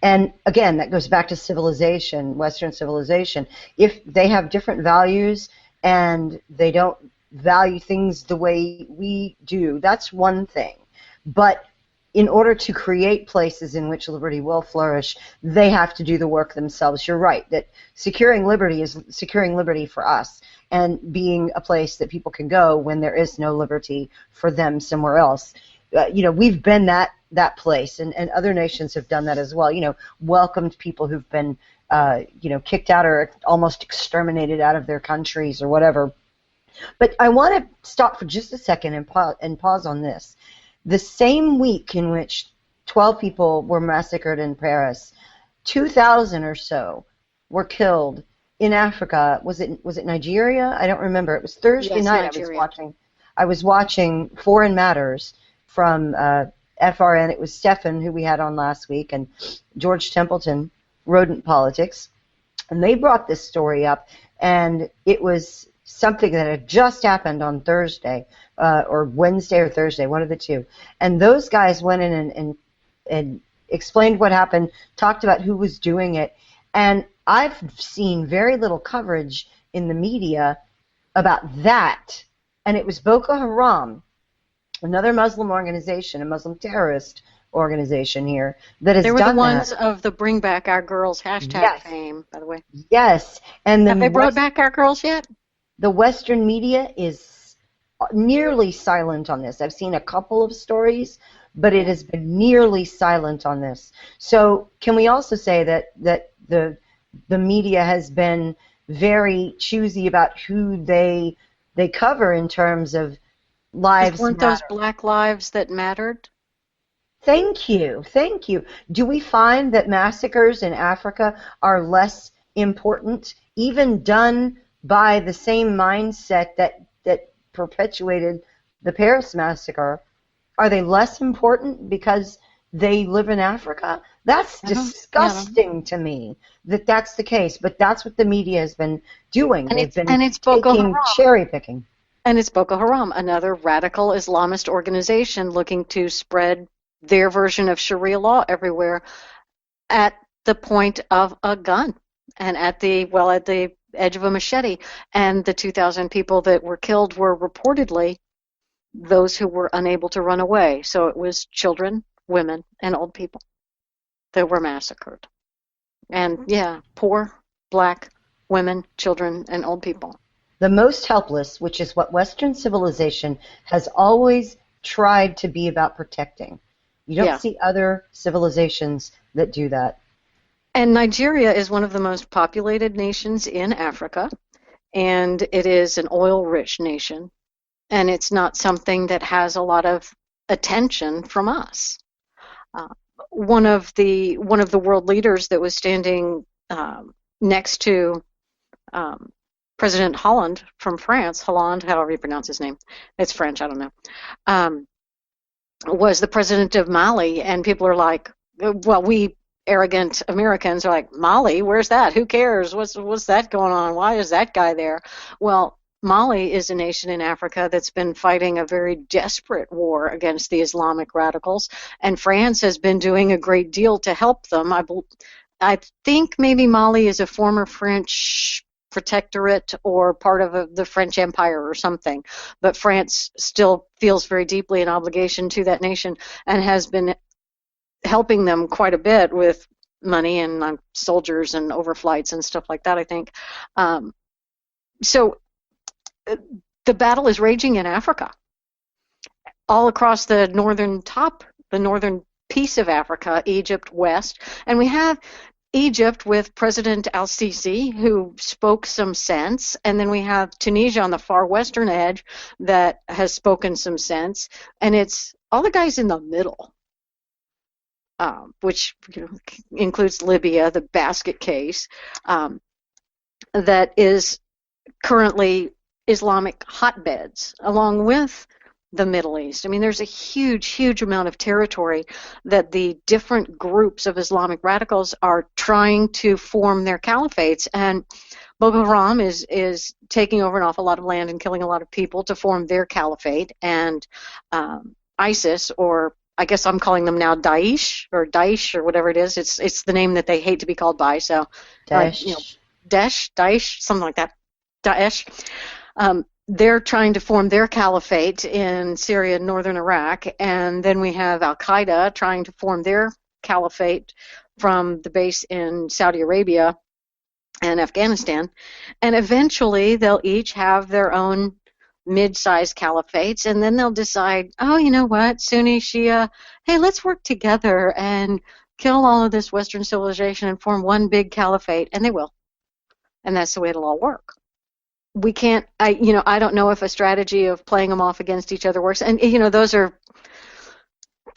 And again, that goes back to civilization, Western civilization. If they have different values and they don't value things the way we do, that's one thing. But in order to create places in which liberty will flourish, they have to do the work themselves. You're right, that securing liberty is securing liberty for us and being a place that people can go when there is no liberty for them somewhere else. We've been that place, and other nations have done that as well. Welcomed people who've been, kicked out or almost exterminated out of their countries or whatever. But I want to stop for just a second and pause on this. The same week in which 12 people were massacred in Paris, 2,000 or so were killed in Africa. Was it Nigeria? I don't remember. It was Thursday night. Nigeria. I was watching Foreign Matters from FRN. It was Stefan, who we had on last week, and George Templeton, Rodent Politics, and they brought this story up, and it was something that had just happened on Thursday, or Wednesday or Thursday, one of the two. And those guys went in and explained what happened, talked about who was doing it, and I've seen very little coverage in the media about that. And it was Boko Haram, another Muslim organization, a Muslim terrorist organization here, that has done that. They were the ones of the Bring Back Our Girls hashtag fame, by the way. Yes. And have they brought back our girls yet? The Western media is nearly silent on this. I've seen a couple of stories, but it has been nearly silent on this. So can we also say that the media has been very choosy about who they cover in terms of lives weren't matter. Those black lives that mattered? Thank you. Do we find that massacres in Africa are less important, even done by the same mindset that perpetuated the Paris massacre? Are they less important because they live in Africa? That's disgusting to me that that's the case, but that's what the media has been doing. They've been cherry picking. And it's Boko Haram, another radical Islamist organization looking to spread their version of Sharia law everywhere at the point of a gun and at the edge of a machete. And the 2,000 people that were killed were reportedly those who were unable to run away. So it was children, women, and old people that were massacred. And poor black women, children, and old people. The most helpless, which is what Western civilization has always tried to be about protecting. You don't see other civilizations that do that. And Nigeria is one of the most populated nations in Africa, and it is an oil-rich nation, and it's not something that has a lot of attention from us. One of the world leaders that was standing next to President Hollande from France, Hollande, however you pronounce his name, it's French, I don't know, was the president of Mali, and people are like, well, we arrogant Americans are like, Mali, where's that? Who cares? What's that going on? Why is that guy there? Well, Mali is a nation in Africa that's been fighting a very desperate war against the Islamic radicals, and France has been doing a great deal to help them. I think maybe Mali is a former French protectorate or part of the French Empire or something, but France still feels very deeply an obligation to that nation and has been helping them quite a bit with money and soldiers and overflights and stuff like that, I think. So the battle is raging in Africa, all across the northern piece of Africa, Egypt west, and we have Egypt with President al-Sisi, who spoke some sense, and then we have Tunisia on the far western edge that has spoken some sense, and it's all the guys in the middle, which includes Libya, the basket case, that is currently Islamic hotbeds, along with the Middle East. I mean, there's a huge, huge amount of territory that the different groups of Islamic radicals are trying to form their caliphates, and Boko Haram is taking over an awful lot of land and killing a lot of people to form their caliphate, and ISIS, or I guess I'm calling them now Daesh or whatever it is. It's the name that they hate to be called by. So, Daesh. Daesh, something like that. Daesh. They're trying to form their caliphate in Syria and northern Iraq, and then we have Al Qaeda trying to form their caliphate from the base in Saudi Arabia and Afghanistan, and eventually they'll each have their own mid-sized caliphates, and then they'll decide, oh, you know what, Sunni, Shia, hey, let's work together and kill all of this Western civilization and form one big caliphate, and they will, and that's the way it'll all work. We can't, I don't know if a strategy of playing them off against each other works, and those are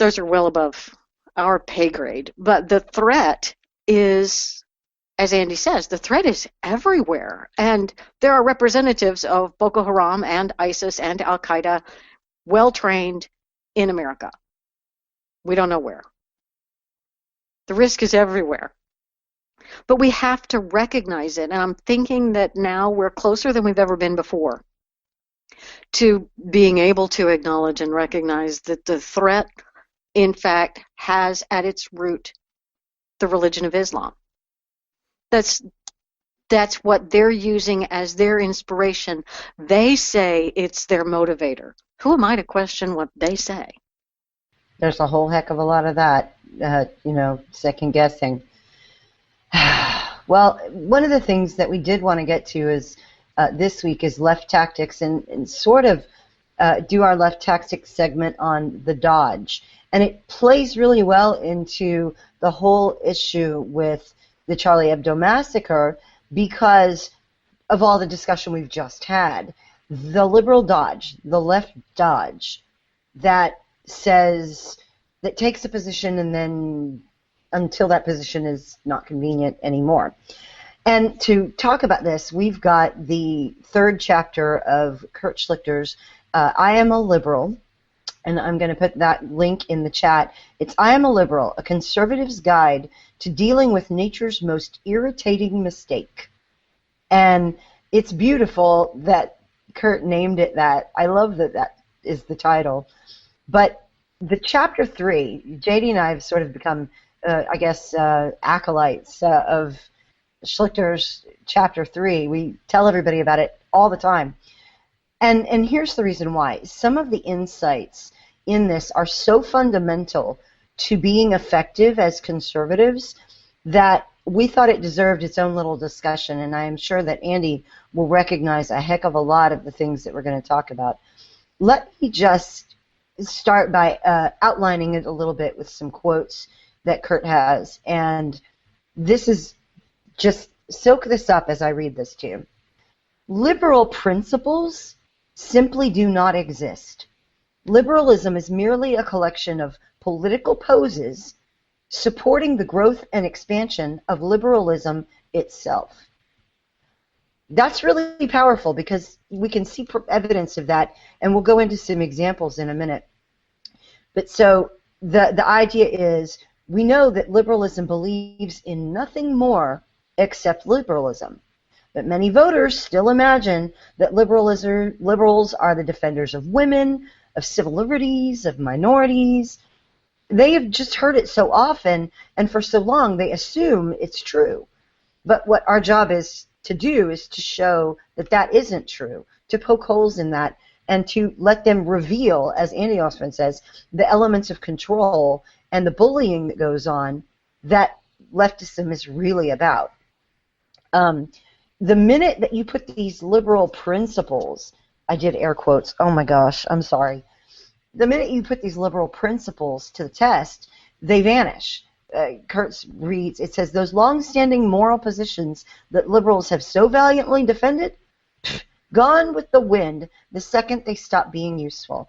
well above our pay grade, but the threat is, as Andy says, the threat is everywhere. And there are representatives of Boko Haram and ISIS and Al Qaeda well trained in America. We don't know where. The risk is everywhere. But we have to recognize it. And I'm thinking that now we're closer than we've ever been before to being able to acknowledge and recognize that the threat, in fact, has at its root the religion of Islam. That's what they're using as their inspiration. They say it's their motivator. Who am I to question what they say? There's a whole heck of a lot of that, second guessing. Well, one of the things that we did want to get to is this week is left tactics, and sort of do our left tactics segment on the Dodge. And it plays really well into the whole issue with the Charlie Hebdo massacre because of all the discussion we've just had. The liberal Dodge, the left Dodge, that takes a position and then until that position is not convenient anymore. And to talk about this, we've got the third chapter of Kurt Schlichter's I Am a Liberal, and I'm going to put that link in the chat. It's I Am a Liberal, a conservative's guide to dealing with nature's most irritating mistake. And it's beautiful that Kurt named it that. I love that that is the title. But the chapter 3, JD and I have sort of become, acolytes of Schlichter's chapter 3. We tell everybody about it all the time. And here's the reason why. Some of the insights in this are so fundamental to being effective as conservatives that we thought it deserved its own little discussion, and I am sure that Andy will recognize a heck of a lot of the things that we're going to talk about. Let me just start by outlining it a little bit with some quotes that Kurt has, and this is just soak this up as I read this to you. Liberal principles simply do not exist. Liberalism is merely a collection of political poses supporting the growth and expansion of liberalism itself. That's really powerful because we can see evidence of that, and we'll go into some examples in a minute. But so the idea is we know that liberalism believes in nothing more except liberalism. But many voters still imagine that liberals are the defenders of women, of civil liberties, of minorities. They have just heard it so often, and for so long they assume it's true. But what our job is to do is to show that that isn't true, to poke holes in that, and to let them reveal, as Andy often says, the elements of control and the bullying that goes on that leftism is really about. The minute that you put these liberal principles, I did air quotes, oh my gosh, I'm sorry. The minute you put these liberal principles to the test, they vanish. Kurtz reads, it says, those long-standing moral positions that liberals have so valiantly defended, gone with the wind the second they stop being useful.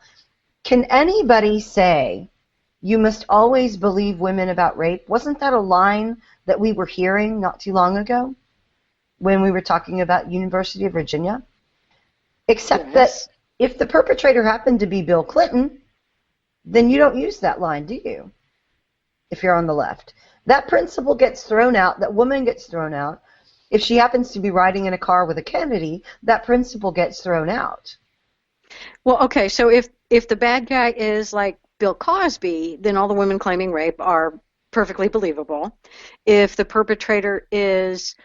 Can anybody say you must always believe women about rape? Wasn't that a line that we were hearing not too long ago when we were talking about University of Virginia? Except that if the perpetrator happened to be Bill Clinton, then you don't use that line, do you? If you're on the left. That principle gets thrown out, that woman gets thrown out. If she happens to be riding in a car with a Kennedy, that principle gets thrown out. Well, okay, so if the bad guy is like Bill Cosby, then all the women claiming rape are perfectly believable. If the perpetrator is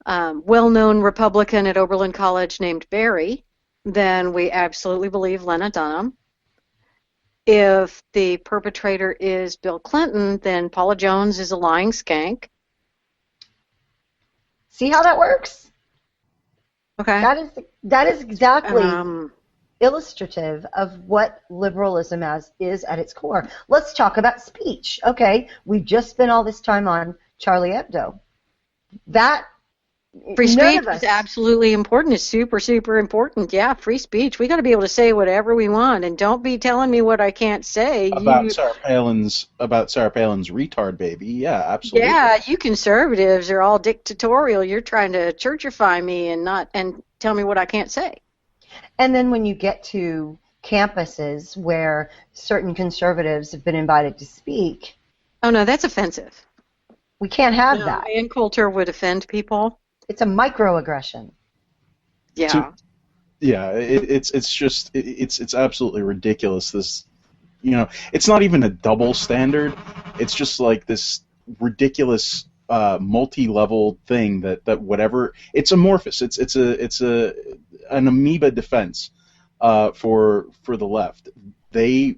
well-known Republican at Oberlin College named Barry, then we absolutely believe Lena Dunham. If the perpetrator is Bill Clinton, then Paula Jones is a lying skank. See how that works? Okay. That is exactly illustrative of what liberalism is at its core. Let's talk about speech. Okay, we've just spent all this time on Charlie Hebdo. Free speech is absolutely important. It's super, super important. Yeah, free speech. We got to be able to say whatever we want, and don't be telling me what I can't say. About Sarah Palin's retard baby. Yeah, absolutely. Yeah, you conservatives are all dictatorial. You're trying to churchify me and tell me what I can't say. And then when you get to campuses where certain conservatives have been invited to speak, oh no, that's offensive. We can't have that. Man culture would offend people. It's a microaggression. Yeah. It's absolutely ridiculous. This, it's not even a double standard. It's just like this ridiculous multi-level thing that whatever, it's amorphous. It's an amoeba defense for the left. They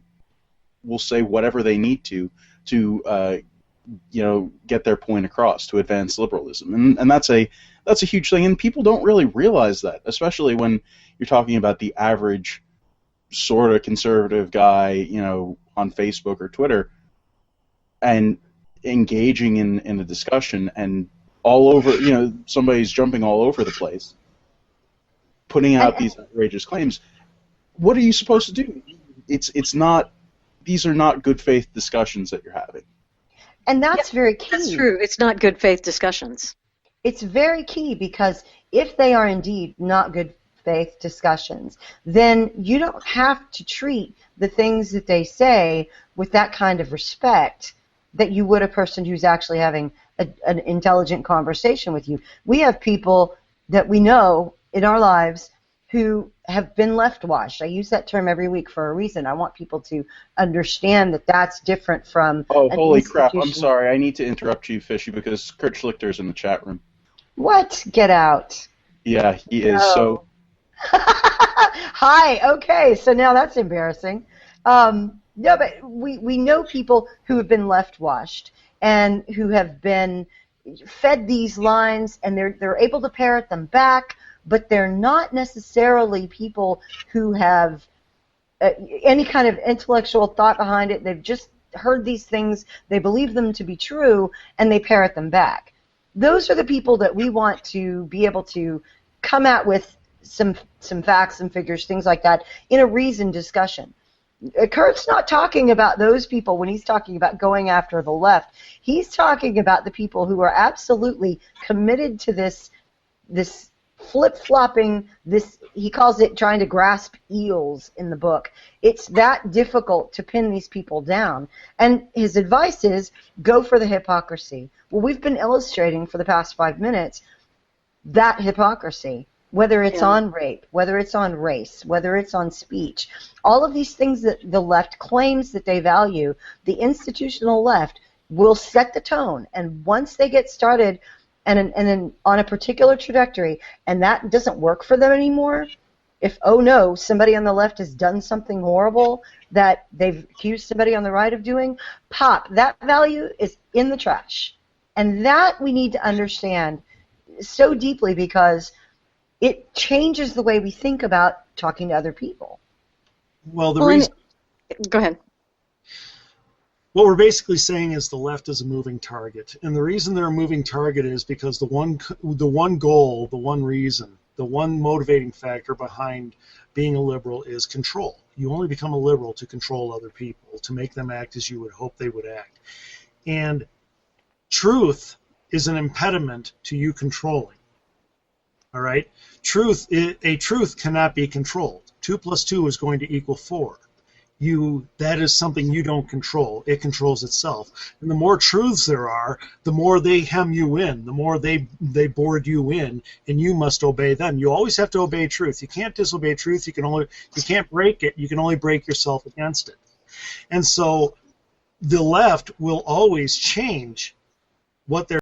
will say whatever they need to get their point across to advance liberalism, and that's a huge thing, and people don't really realize that, especially when you're talking about the average sort of conservative guy, on Facebook or Twitter, and engaging in a discussion, and all over, somebody's jumping all over the place, putting out these outrageous claims. What are you supposed to do? It's not. These are not good faith discussions that you're having. And that's very key. That's true. It's not good faith discussions. It's very key, because if they are indeed not good faith discussions, then you don't have to treat the things that they say with that kind of respect that you would a person who's actually having an intelligent conversation with you. We have people that we know in our lives who have been left-washed. I use that term every week for a reason. I want people to understand that that's different from... Oh, holy crap. I'm sorry. I need to interrupt you, Fishy, because Kurt Schlichter's in the chat room. What? Get out. Yeah, he is. No. So. Hi. Okay, so now that's embarrassing. No, but we know people who have been left-washed and who have been fed these lines, and they're able to parrot them back, but they're not necessarily people who have any kind of intellectual thought behind it. They've just heard these things, they believe them to be true, and they parrot them back. Those are the people that we want to be able to come at with some facts and figures, things like that, in a reasoned discussion. Kurt's not talking about those people when he's talking about going after the left. He's talking about the people who are absolutely committed to this flip-flopping, he calls it trying to grasp eels in the book. It's that difficult to pin these people down. And his advice is, go for the hypocrisy. Well, we've been illustrating for the past 5 minutes that hypocrisy, whether it's on rape, whether it's on race, whether it's on speech. All of these things that the left claims that they value, the institutional left will set the tone. And once they get started and then on a particular trajectory, and that doesn't work for them anymore, if, oh no, somebody on the left has done something horrible that they've accused somebody on the right of doing, pop, that value is in the trash. And that we need to understand so deeply, because it changes the way we think about talking to other people. Well, the reason... Go ahead. What we're basically saying is the left is a moving target, and the reason they're a moving target is because the one goal, the one reason, the one motivating factor behind being a liberal is control. You only become a liberal to control other people, to make them act as you would hope they would act. And truth is an impediment to you controlling. All right? A truth cannot be controlled. 2 + 2 is going to equal 4. That is something you don't control. It controls itself. And the more truths there are, the more they hem you in, the more they board you in, and you must obey them. You always have to obey truth. You can't disobey truth. You can't break it. You can only break yourself against it. And so the left will always change what they're